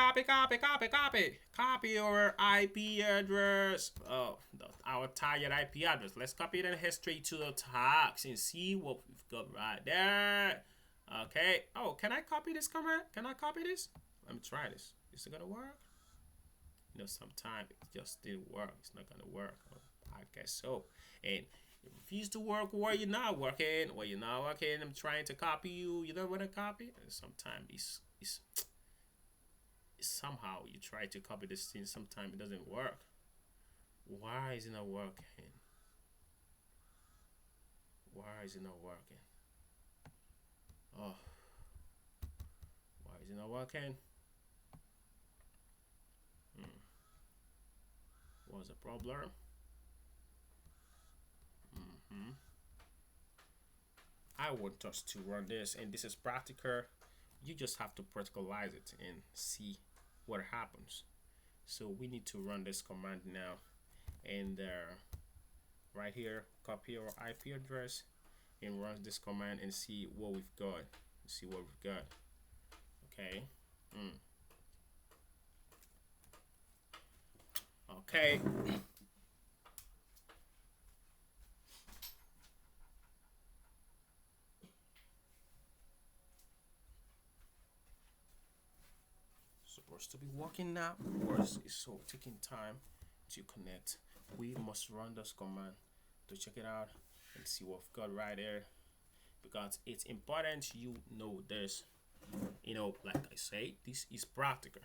our IP address, our target IP address. Let's copy it and head straight to the tags and see what we've got right there. Okay, oh, can I copy this command? Can I copy this? Let me try this. Is it gonna work? Sometimes it just didn't work. It's not gonna work. I guess so. And it refused to work where you're not working. I'm trying to copy you. You don't want to copy. And sometimes it's somehow you try to copy this thing. Sometimes it doesn't work. Why is it not working? Why is it not working? Oh, why is it not working? What's the problem? I want us to run this, and this is practical. You just have to practicalize it and see what happens. So we need to run this command now, and right here, copy our IP address and run this command and see what we've got. Okay. Okay. Supposed to be working now. Of course, it's so taking time to connect. We must run this command to check it out and see what we've got right there, because it's important you know this. Like I say, this is practical.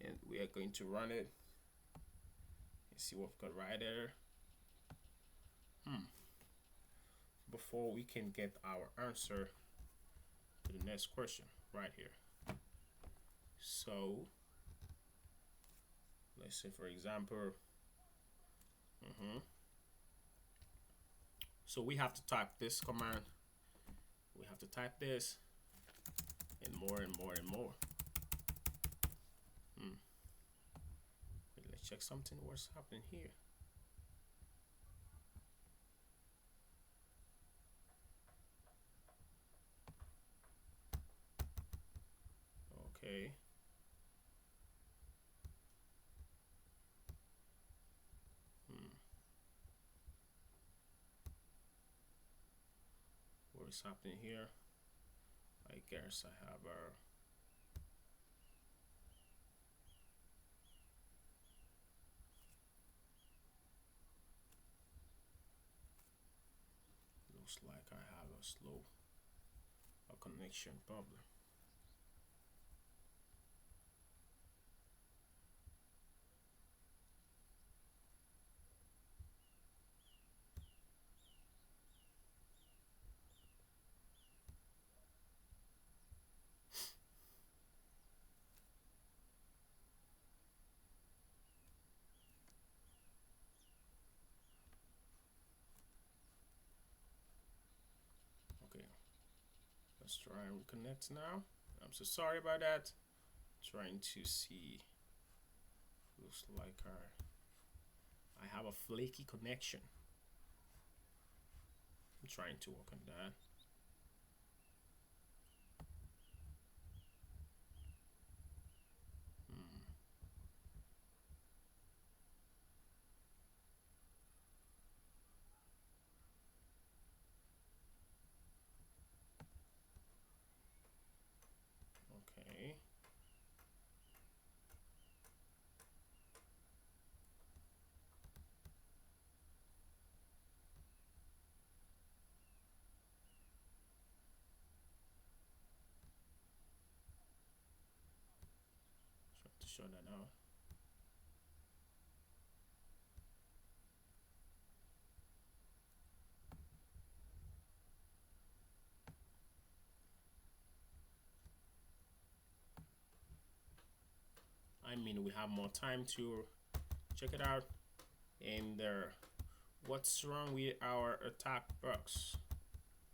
And we are going to run it and see what we've got right there. Before we can get our answer to the next question right here. So let's say, for example, so we have to type this command. We have to type this and more and more and more. Let's check something. What's happening here? Okay. What is happening here? I guess I have looks like I have a connection problem. Okay, let's try and reconnect now. I'm so sorry about that. Trying to see. Looks like I have a flaky connection. I'm trying to work on that. show that now. I mean, we have more time to check it out. And what's wrong with our attack box?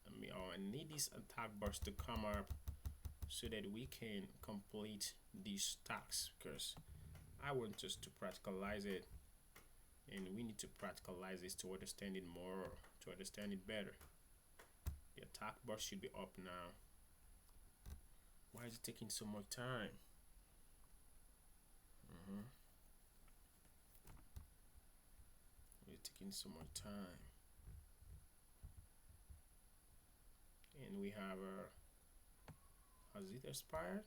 I mean, I need this attack box to come up so that we can complete these tasks, because I want us to practicalize it, and we need to practicalize this to understand it more, to understand it better. The attack box should be up now. Why is it taking so much time? It's taking so much time. And we have has it expired?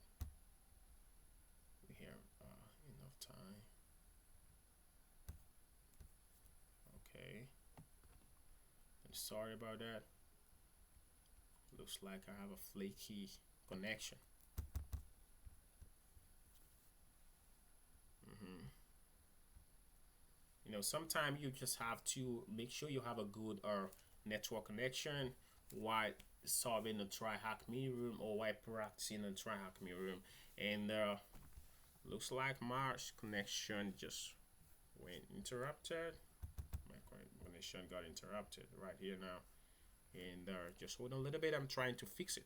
We have enough time. Okay. I'm sorry about that. Looks like I have a flaky connection. You know, sometimes you just have to make sure you have a good network connection while solving the TryHackMe room or while practicing the TryHackMe room. And looks like my connection just went interrupted. My connection got interrupted right here now. And just hold on a little bit. I'm trying to fix it.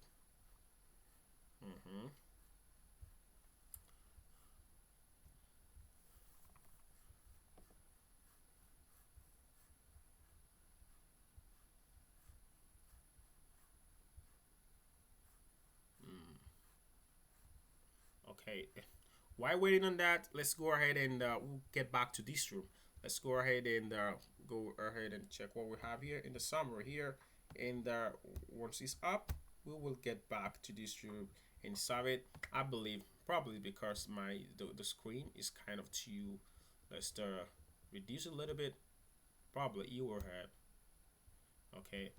Okay, while waiting on that, let's go ahead and we'll get back to this room. Let's go ahead and go ahead and check what we have here in the summary here. And once it's up, we will get back to this room and solve it. I believe probably because the screen is kind of too. Let's reduce it a little bit. Probably you will have. Okay,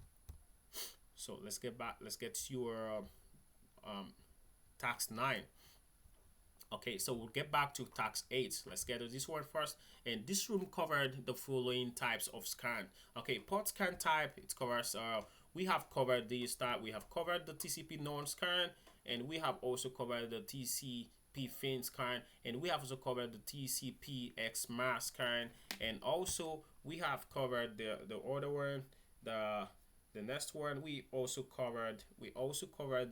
so let's get back. Let's get to your task 9. Okay, so we'll get back to task 8. Let's get to this one first. And this room covered the following types of scan. Okay, port scan type, it covers, we have covered this type. We have covered the TCP non scan, and we have also covered the TCP fin scan, and we have also covered the TCP XMAS scan, and also we have covered the other one, the next one. We also covered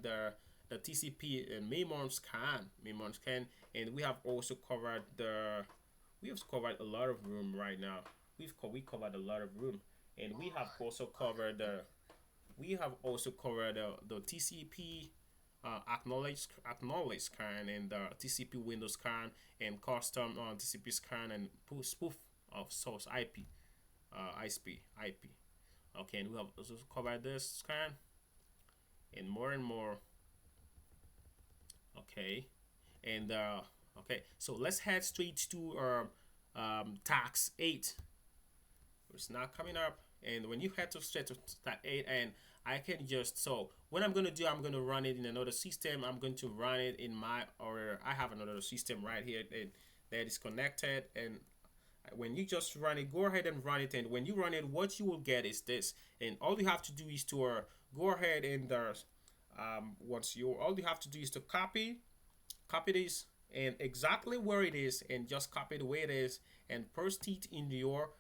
the TCP and Memon scan, and we have also covered a lot of room right now. We covered a lot of room, and we have also covered the TCP acknowledge scan, and the TCP window scan, and custom TCP scan, and spoof of source IP, IP. Okay, and we have also covered this scan and more and more. Okay, and okay, so let's head straight to task 8. It's not coming up, and when you head to straight to task 8, and I can just, so what I'm gonna do, I'm gonna run it in another system. I'm going to run it in I have another system right here that is connected. And when you just run it, go ahead and run it, and when you run it, what you will get is this. And all you have to do is to go ahead and all you have to do is to copy this and exactly where it is, and just copy the way it is and paste it in your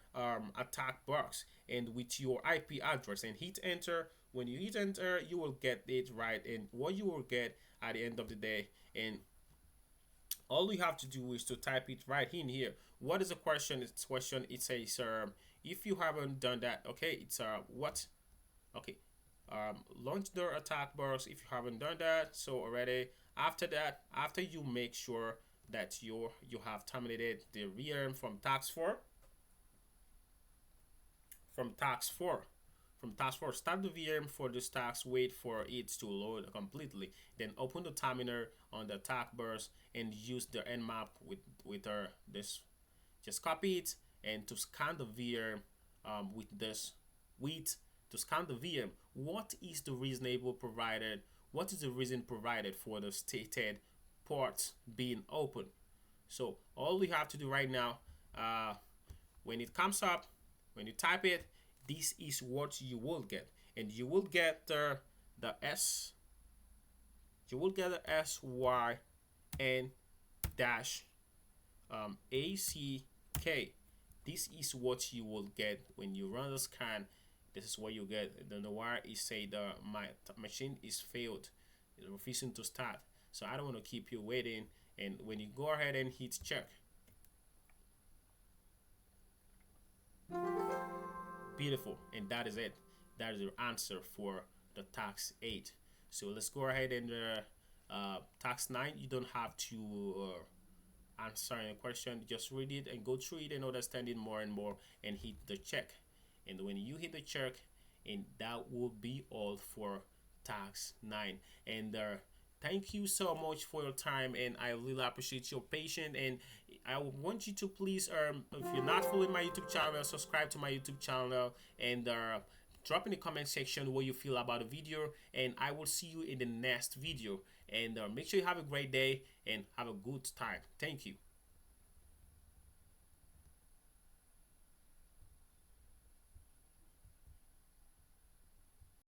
attack box and with your IP address, and hit enter. When you hit enter, you will get it right, and what you will get at the end of the day. And all you have to do is to type it right in here. What is the question? It says if you haven't done that, okay, it's what, okay, launch the attack box if you haven't done that so already. After that, after you make sure that you have terminated the VM from task 4, start the VM for this task, wait for it to load completely, then open the terminal on the attack box and use the Nmap with this. Just copy it, and to scan the VM with this to scan the VM, what is the reason provided for the stated port being open? So all we have to do right now, when it comes up, when you type it, this is what you will get, and you will get the S, you will get the SYN dash ACK. This is what you will get when you run the scan. This is what you get. Then the wire is say the my machine is failed, it's refusing to start. So I don't want to keep you waiting. And when you go ahead and hit check, beautiful, and that is it. That is your answer for the tax 8. So let's go ahead and tax 9. You don't have to answer any question, just read it and go through it and understand it more and more, and hit the check. And when you hit the check, and that will be all for tax 9. And thank you so much for your time, and I really appreciate your patience. And I want you to please, if you're not following my YouTube channel, subscribe to my YouTube channel, and drop in the comment section what you feel about the video, and I will see you in the next video. And make sure you have a great day and have a good time. Thank you.